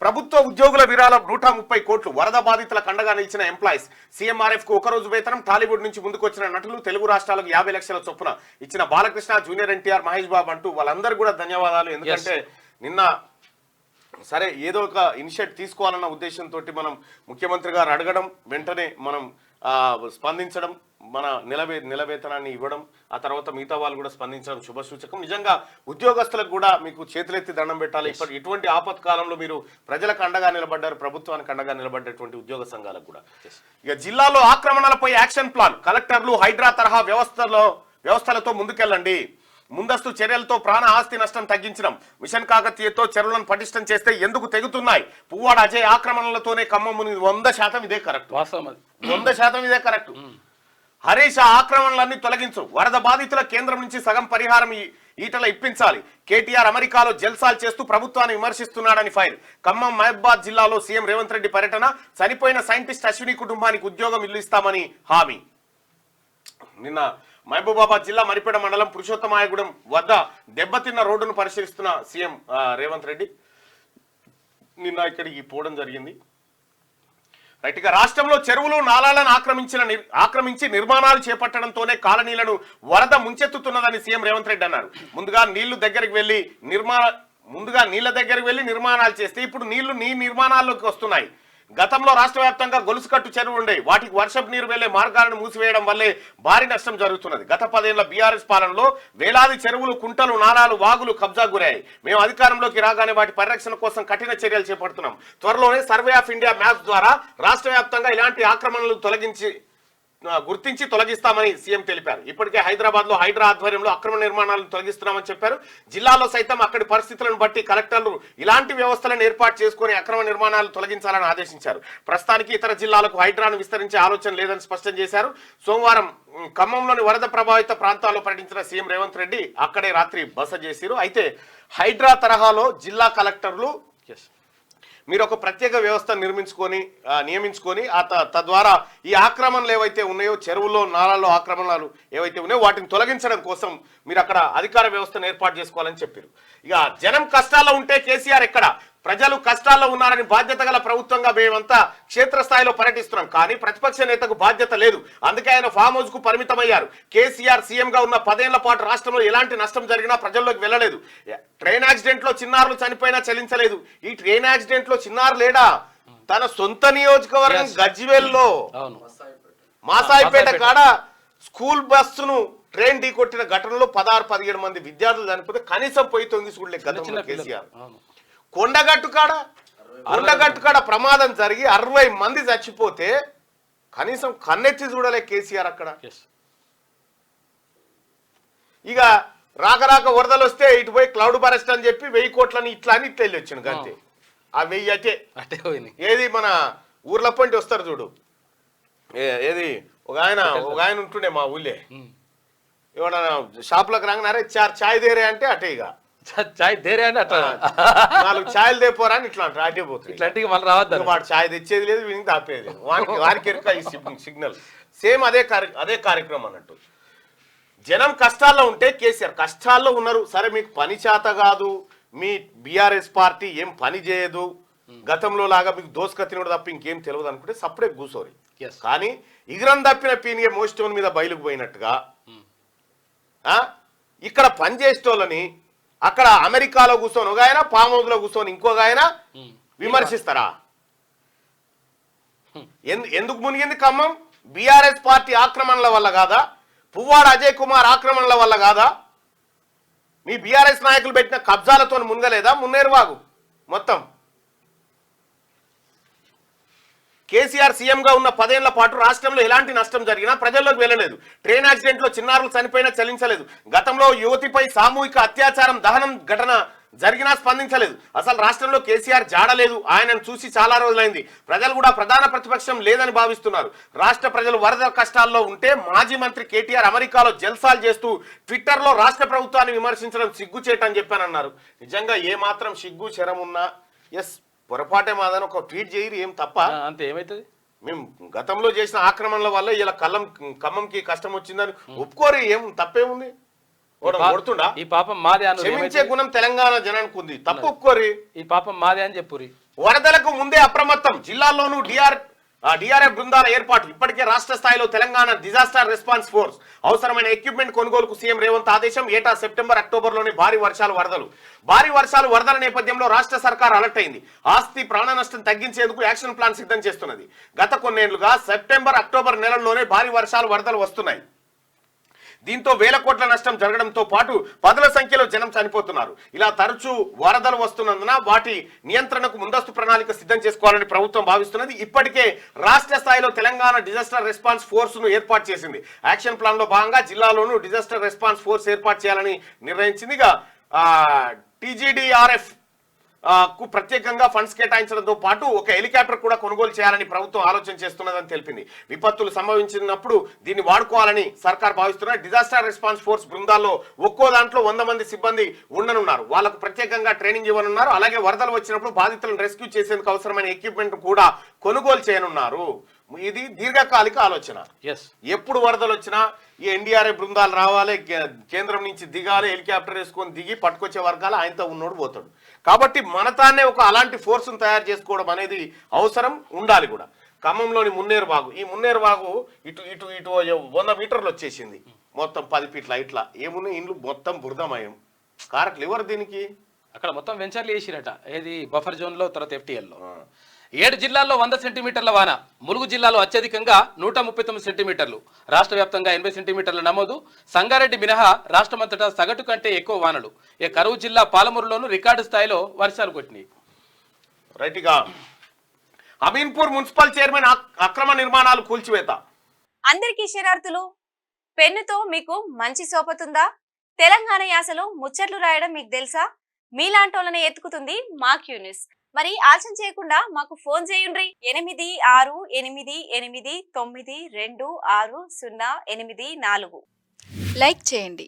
ప్రభుత్వ ఉద్యోగుల విరాళం 130 కోట్లు. వరద బాధితులకు అండగా నిలిచిన ఎంప్లాయీస్. సీఎంఆర్ఎఫ్ కు ఒకరోజు వేతనం. టాలీవుడ్ నుంచి ముందుకొచ్చిన నటులు. తెలుగు రాష్ట్రాలకు 50 లక్షల చొప్పున ఇచ్చిన బాలకృష్ణ, జూనియర్ ఎన్టీఆర్, మహేష్ బాబు అంటూ వాళ్ళందరూ కూడా ధన్యవాదాలు. ఎందుకంటే నిన్న సరే ఏదో ఒక ఇనిషియేటివ్ తీసుకోవాలన్న ఉద్దేశంతో మనం ముఖ్యమంత్రి గారు అడగడం, వెంటనే మనం స్పందించడం, మన నెల వేతనాన్ని ఇవ్వడం, ఆ తర్వాత మిగతా వాళ్ళు కూడా స్పందించడం శుభసూచకం. నిజంగా ఉద్యోగస్తులకు కూడా మీకు చేతులెత్తి దండం పెట్టాలి. ఇటువంటి ఆపత్కాలంలో మీరు ప్రజలకు అండగా నిలబడ్డారు, ప్రభుత్వానికి అండగా నిలబడ్డటువంటి ఉద్యోగ సంఘాలకు కూడా. ఇక జిల్లాలో ఆక్రమణలపై యాక్షన్ ప్లాన్. కలెక్టర్లు హైడ్రా తరహా వ్యవస్థలతో ముందుకెళ్ళండి. ముందస్తు చర్యలతో ప్రాణ ఆస్తి నష్టం తగ్గించడం. మిషన్ కాకతీయతో చెరువులను పటిష్టం చేస్తే ఎందుకు తెగుతున్నాయి? పువ్వాడ అజయ్ ఆక్రమణలతోనే ఖమ్మం 100% ఇదే కరెక్ట్. 100% ఇదే కరెక్ట్. హరీష్ ఆక్రమణలన్నీ తొలగించు. వరద బాధితుల కేంద్రం నుంచి సగం పరిహారం ఈటల ఇప్పించాలి. కేటీఆర్ అమెరికాలో జల్సాలు చేస్తూ ప్రభుత్వాన్ని విమర్శిస్తున్నాడని ఫైర్. ఖమ్మం మహబూబాద్ జిల్లాలో సీఎం రేవంత్ రెడ్డి పర్యటన. చనిపోయిన సైంటిస్ట్ అశ్విని కుటుంబానికి ఉద్యోగం ఇల్లు ఇస్తామని హామీ. నిన్న మహబూబాబాద్ జిల్లా మరిపేట మండలం పురుషోత్తమాయగూడెం వద్ద దెబ్బతిన్న రోడ్డును పరిశీలిస్తున్న సీఎం రేవంత్ రెడ్డి నిన్న ఇక్కడికి పోవడం జరిగింది. రైట్. ఇక రాష్ట్రంలో చెరువులు నాలాలను ఆక్రమించి నిర్మాణాలు చేపట్టడంతోనే కాలనీలను వరద ముంచెత్తుతున్నదని సీఎం రేవంత్ రెడ్డి అన్నారు. ముందుగా నీళ్ల దగ్గరికి వెళ్లి నిర్మాణాలు చేస్తే ఇప్పుడు నీళ్లు నిర్మాణాల్లోకి వస్తున్నాయి. గతంలో రాష్ట్ర వ్యాప్తంగా గొలుసుకట్టు చెరువులు ఉండేవి. వాటికి వర్షపు నీరు వెళ్లే మార్గాలను మూసివేయడం వల్లే భారీ నష్టం జరుగుతున్నది. గత 10 ఏళ్ల బీఆర్ఎస్ పాలనలో వేలాది చెరువులు, కుంటలు, నాలాలు, వాగులు కబ్జా గురయ్యాయి. మేము అధికారంలోకి రాగానే వాటి పరిరక్షణ కోసం కఠిన చర్యలు చేపడుతున్నాం. త్వరలోనే సర్వే ఆఫ్ ఇండియా మ్యాప్ ద్వారా రాష్ట్ర వ్యాప్తంగా ఇలాంటి ఆక్రమణలు గుర్తించి తొలగిస్తామని సీఎం తెలిపారు. ఇప్పటికే హైదరాబాద్ లో హైడ్రా ఆధ్వర్యంలో అక్రమ నిర్మాణాలను తొలగిస్తున్నామని చెప్పారు. జిల్లాలో సైతం అక్కడి పరిస్థితులను బట్టి కలెక్టర్లు ఇలాంటి వ్యవస్థలను ఏర్పాటు చేసుకుని అక్రమ నిర్మాణాలు తొలగించాలని ఆదేశించారు. ప్రస్తుతానికి ఇతర జిల్లాలకు హైడ్రాను విస్తరించే ఆలోచన లేదని స్పష్టం చేశారు. సోమవారం ఖమ్మంలోని వరద ప్రభావిత ప్రాంతాల్లో పర్యటించిన సీఎం రేవంత్ రెడ్డి అక్కడే రాత్రి బస చేశారు. అయితే హైడ్రా తరహాలో జిల్లా కలెక్టర్లు మీరు ఒక ప్రత్యేక వ్యవస్థ నియమించుకొని తద్వారా ఈ ఆక్రమణలు ఏవైతే ఉన్నాయో, చెరువుల్లో నాలాల్లో ఆక్రమణలు ఏవైతే ఉన్నాయో వాటిని తొలగించడం కోసం మీరు అక్కడ అధికార వ్యవస్థను ఏర్పాటు చేసుకోవాలని చెప్పారు. ఇక జనం కష్టాల్లో ఉంటే కేసీఆర్ ఎక్కడ? ప్రజలు కష్టాల్లో ఉన్నారని బాధ్యత గల ప్రభుత్వంగా మేమంతా క్షేత్రస్థాయిలో పర్యటిస్తున్నాం. కానీ ప్రతిపక్ష నేతకు బాధ్యత లేదు. అందుకే ఆయన ఫామ్ హౌస్ కు పరిమితమయ్యారు. కేసీఆర్ సీఎంగా ఉన్న 10 ఏళ్ల పాటు రాష్ట్రంలో ఎలాంటి నష్టం జరిగినా ప్రజల్లోకి వెళ్ళలేదు. ట్రైన్ యాక్సిడెంట్ లో చిన్నారులు చనిపోయినా చెల్లించలేదు. ఈ ట్రైన్ యాక్సిడెంట్ లో చిన్నారు లేడా? తన సొంత నియోజకవర్గం గజ్వేల్లో మాసాయిపేట కాడ స్కూల్ బస్సును ట్రైన్ ఢీకొట్టిన ఘటనలో 16-17 మంది విద్యార్థులు చనిపోతే కనీసం పోయి తొంగి చూడలేదు గతంలో కేసీఆర్. కొండగట్టు కాడ ప్రమాదం జరిగి 60 మంది చచ్చిపోతే కనీసం కన్నెత్తి చూడలే కేసీఆర్ అక్కడ. ఇక రాక వరదలు వస్తే ఇటు పోయి క్లౌడ్ బరెస్ట్ అని చెప్పి 1000 కోట్లని ఇట్లా వెళ్ళి వచ్చిండు అంతే. ఆ 1000 అటే ఏది మన ఊర్ల పంటి వస్తారు చూడు, ఏది ఒక ఆయన ఉంటుండే మా ఊళ్ళే, ఏమన్నా షాపులకు రాగానే చాయ్ దేరే అంటే అటే, ఇక చాయ్ దేరే అంటే అట్లా 4 ఛాయలు దేపోరా అని ఇట్లా అటే పోతుంది. ఇట్లాంటివి మళ్ళీ రావద్దు. వాడు ఛాయ్ తెచ్చేది లేదు, వీనికి తాపేది లేదు. వారికి ఎరుక ఈ సిగ్నల్ సేమ్ అదే కార్యక్రమం అన్నట్టు. జనం కష్టాల్లో ఉంటే కేసీఆర్ కష్టాల్లో ఉన్నారు. సరే మీకు పని చేత కాదు, మీ బీఆర్ఎస్ పార్టీ ఏం పని చేయదు, గతంలో లాగా మీకు దోసుక తినడు తప్ప ఇంకేం తెలియదు అనుకుంటే సప్పుడే కూసోరి. కానీ ఇగరం తప్పిన పీనిగే మోస్టోన్ మీద బయలుకు పోయినట్టుగా ఇక్కడ పని చేసేటోళ్ళని అక్కడ అమెరికాలో కూర్చొని ఒక ఆయన, ఫామ్ హౌస్ లో కూర్చొని ఇంకొక ఆయన విమర్శిస్తారా? ఎందుకు మునిగింది ఖమ్మం? బీఆర్ఎస్ పార్టీ ఆక్రమణల వల్ల కాదా? పువ్వాడ అజయ్ కుమార్ ఆక్రమణల వల్ల కాదా? మీ బీఆర్ఎస్ నాయకులు పెట్టిన కబ్జాలతో మునగలేదా మున్నేరువాగు మొత్తం? కేసీఆర్ సీఎంగా ఉన్న 10 ఏళ్ల పాటు రాష్ట్రంలో ఎలాంటి నష్టం జరిగినా ప్రజల్లోకి వెళ్ళలేదు. ట్రైన్ యాక్సిడెంట్ లో చిన్నారులు చనిపోయినా చెల్లించలేదు. గతంలో యువతిపై సామూహిక అత్యాచారం, దహనం ఘటన జరిగినా స్పందించలేదు. అసలు రాష్ట్రంలో కేసీఆర్ జాడలేదు. ఆయనను చూసి చాలా రోజులైంది. ప్రజలు కూడా ప్రధాన ప్రతిపక్షం లేదని భావిస్తున్నారు. రాష్ట్ర ప్రజలు వరద కష్టాల్లో ఉంటే మాజీ మంత్రి కేటీఆర్ అమెరికాలో జల్సాలు చేస్తూ ట్విట్టర్లో రాష్ట్ర ప్రభుత్వాన్ని విమర్శించడం సిగ్గుచేటని చెప్పానన్నారు. నిజంగా ఏ మాత్రం సిగ్గు శరం ఉన్నా పొరపాటే మాదని ఒక ట్వీట్ చేయరు, ఏం తప్ప అంతే. ఏమైతుంది? మేము గతంలో చేసిన ఆక్రమణల వల్ల ఇలా ఖమ్మంకి కష్టం వచ్చిందని ఒప్పుకోరు, ఏం తప్పేముంది? కొడుతుండా? ఈ పాపం మాదే అని క్షమించే గుణం తెలంగాణ జనానికి ఉంది, తప్పు ఒప్పుకోరి. ఈ పాపం మాదే అని చెప్పురి. వరదలకు ముందే అప్రమత్తం, జిల్లాల్లోనూ డిఆర్ఎఫ్ బృందాల ఏర్పాటు. ఇప్పటికే రాష్ట్ర స్థాయిలో తెలంగాణ డిజాస్టర్ రెస్పాన్స్ ఫోర్స్ అవసరమైన ఎక్విప్మెంట్ కొనుగోలుకు సీఎం రేవంత్ ఆదేశం. ఏటా సెప్టెంబర్ అక్టోబర్లోని భారీ వర్షాలు వరదల నేపథ్యంలో రాష్ట్ర సర్కార్ అలర్ట్ అయింది. ఆస్తి ప్రాణ నష్టం తగ్గించేందుకు యాక్షన్ ప్లాన్ సిద్ధం చేస్తున్నది. గత కొన్నేళ్లుగా సెప్టెంబర్ అక్టోబర్ నెలల్లోనే భారీ వరదలు వస్తున్నాయి. దీంతో వేల కోట్ల నష్టం జరగడంతో పాటు పదుల సంఖ్యలో జనం చనిపోతున్నారు. ఇలా తరచూ వరదలు వస్తున్నందున వాటి నియంత్రణకు ముందస్తు ప్రణాళిక సిద్ధం చేసుకోవాలని ప్రభుత్వం భావిస్తున్నది. ఇప్పటికే రాష్ట్ర స్థాయిలో తెలంగాణ డిజాస్టర్ రెస్పాన్స్ ఫోర్స్ ను ఏర్పాటు చేసింది. యాక్షన్ ప్లాన్ లో భాగంగా జిల్లాలోనూ డిజాస్టర్ రెస్పాన్స్ ఫోర్స్ ఏర్పాటు చేయాలని నిర్ణయించింది. టీజీడీఆర్ఎఫ్ కు ప్రత్యేకంగా ఫండ్స్ కేటాయించడంతో పాటు ఒక హెలికాప్టర్ కూడా కొనుగోలు చేయాలని ప్రభుత్వం ఆలోచన చేస్తున్నదని తెలిపింది. విపత్తులు సంభవించినప్పుడు దీన్ని వాడుకోవాలని సర్కార్ భావిస్తున్న డిజాస్టర్ రెస్పాన్స్ ఫోర్స్ బృందాల్లో ఒక్కో దాంట్లో 100 మంది సిబ్బంది ఉండనున్నారు. వాళ్ళకు ప్రత్యేకంగా ట్రైనింగ్ ఇవ్వనున్నారు. అలాగే వరదలు వచ్చినప్పుడు బాధితులను రెస్క్యూ చేసేందుకు అవసరమైన ఎక్విప్మెంట్ కూడా కొనుగోలు చేయనున్నారు. ఇది దీర్ఘకాలిక ఆలోచన. ఎప్పుడు వరదలు వచ్చినా ఈ ఎన్డీఆర్ఎఫ్ బృందాలు రావాలి, కేంద్రం నుంచి దిగాలి, హెలికాప్టర్ వేసుకొని దిగి పట్టుకొచ్చే వర్గాలు ఆయనతో ఉన్నోడు పోతాడు. కాబట్టి మనతానే ఒక అలాంటి ఫోర్స్ను తయారు చేసుకోవడం అనేది అవసరం ఉండాలి కూడా. ఖమ్మంలోని మున్నేరు వాగు, ఈ మున్నేరు వాగు ఇటు ఇటు ఇటు 100 మీటర్లు వచ్చేసింది. మొత్తం 10 ఫీట్ల ఇట్లా ఏమున్నాయి ఇండ్లు మొత్తం బురదమయం. కారకులు ఎవరు దీనికి? అక్కడ మొత్తం వెంచర్లు వేసిరట. ఏది బఫర్ జోన్ లో, తర్వాత FTL లో 7 జిల్లాల్లో 100 సెంటీమీటర్ల వాన. ములుగు జిల్లాలో అత్యధికంగా 139 సెంటీమీటర్లు. రాష్ట్ర వ్యాప్తంగా 80 సెంటీమీటర్ల నమోదు. సంగారెడ్డి మినహా రాష్ట్రమంతటా సగటు కంటే ఎక్కువ వానలు. కరువు జిల్లా పాలమూరులోనూ రికార్డు స్థాయిలో వర్షాలు కొట్టినాయి. రైట్గా అమీన్పూర్ మున్సిపల్ చైర్మన్ అక్రమ నిర్మాణాలు కూల్చివేత. అందరికీ శరార్థులు. పెన్నుతో మీకు మంచి సోపతుందా? తెలంగాణ యాసలో ముచ్చట్లు రాయడం మీకు తెలుసా? మీలాంటోళ్ళని ఎత్తుకుతుంది మా క్యూనిస్. మరి ఆలస్యం చేయకుండా మాకు ఫోన్ చేయండి. 8688892608. లైక్ చేయండి.